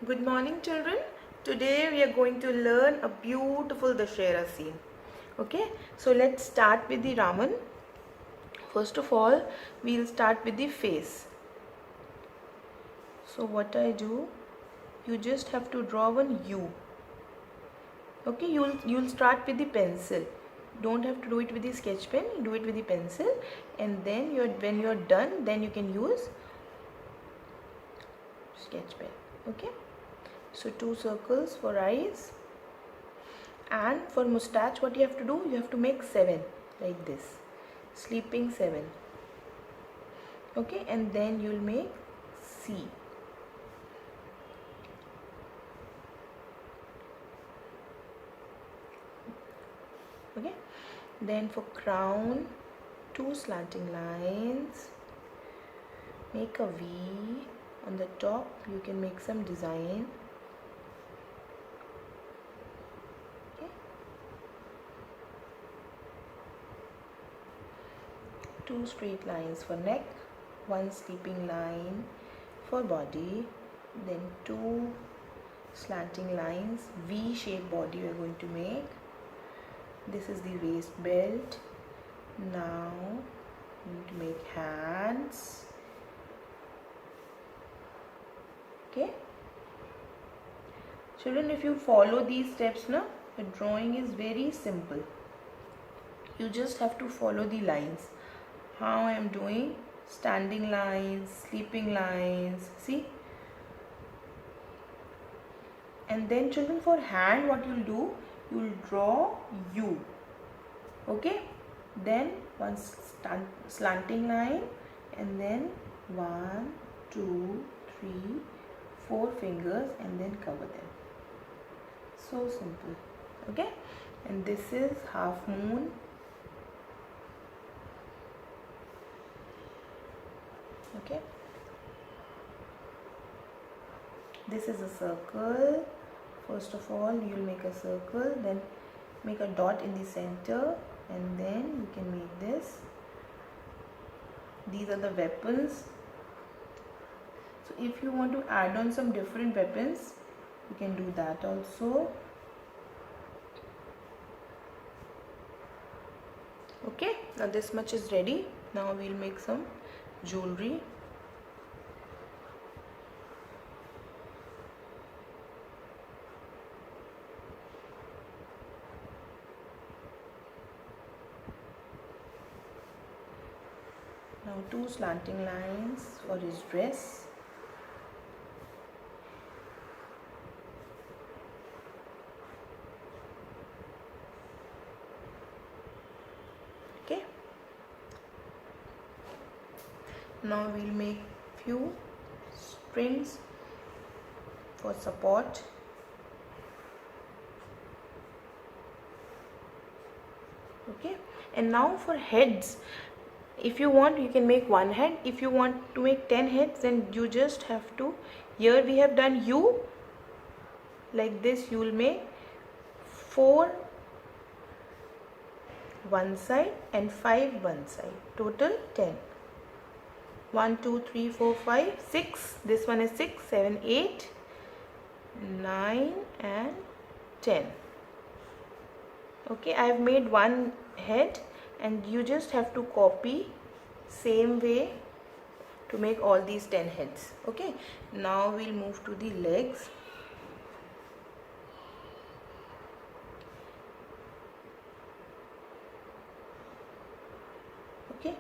Good morning, children. Today we are going to learn a beautiful Dashera scene. Okay, so let's start with the Raman. First of all, we'll start with the face. So what I do, you just have to draw one U. Okay, you'll start with the pencil. Don't have to do it with the sketch pen. Do it with the pencil, and then when you're done, then you can use sketch pen. Okay. So 2 circles for eyes. And for mustache, what you have to do, you have to make 7 like this, sleeping 7. Okay, and then you'll make C. Okay, then for crown, 2 slanting lines, make a V. On the top you can make some design. 2 straight lines for neck, 1 sleeping line for body, then 2 slanting lines, V-shaped body we are going to make. This is the waist belt. Now we need to make hands. Okay, children, if you follow these steps now, the drawing is very simple. You just have to follow the lines. How I am doing, standing lines, sleeping lines, see. And then children, for hand, what you'll do, you'll draw U. Okay, then one slanting line, and then 1, 2, 3, 4 fingers, and then cover them. So simple. Okay, and this is half moon. Okay, this is a circle. First of all, you'll make a circle, then make a dot in the center, and then you can make this. These are the weapons. So if you want to add on some different weapons, you can do that also. Okay, now this much is ready. Now we'll make some jewelry. Now 2 slanting lines for his dress. Okay. Now we'll make few strings for support. Okay, and now for heads, if you want, you can make 1 head. If you want to make 10 heads, then you just have to, here we have done U like this. You will make 4 one side and 5 one side, total 10. 1 2 3 4 5 6, this one is 6 7 8 9 and 10. Okay, I have made 1 head, and you just have to copy same way to make all these 10 heads. Okay, now we'll move to the legs. Okay,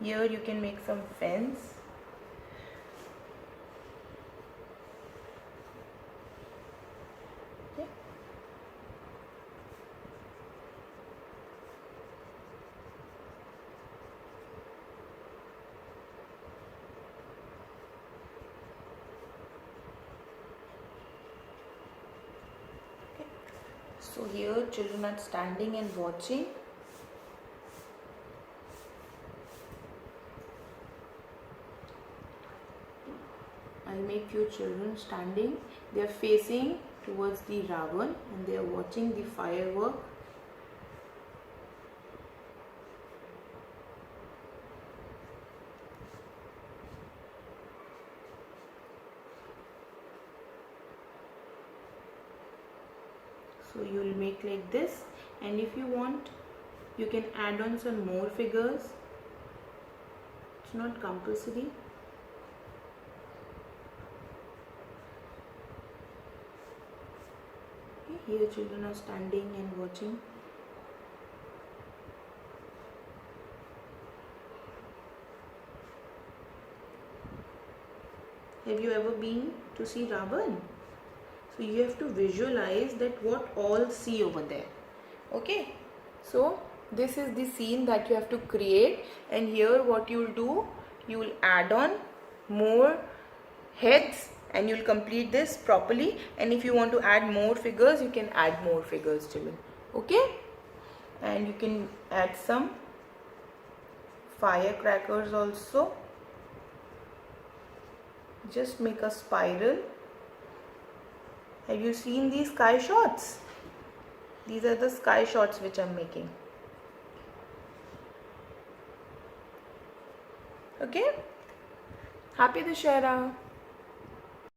here you can make some fence. Okay. So here children are standing and watching. I'll make few children standing. They are facing towards the Ravan and they are watching the firework. So you will make like this, and if you want you can add on some more figures. It's not compulsory. Okay, here children are standing and watching. Have you ever been to see Ravan? So you have to visualize that what all see over there. Okay, so this is the scene that you have to create, and here what you will do, you will add on more heads and you will complete this properly. And if you want to add more figures, you can add more figures, children. Okay, and you can add some firecrackers also. Just make a spiral. Have you seen these sky shots? These are the sky shots which I'm making. Okay, Happy Dussehra.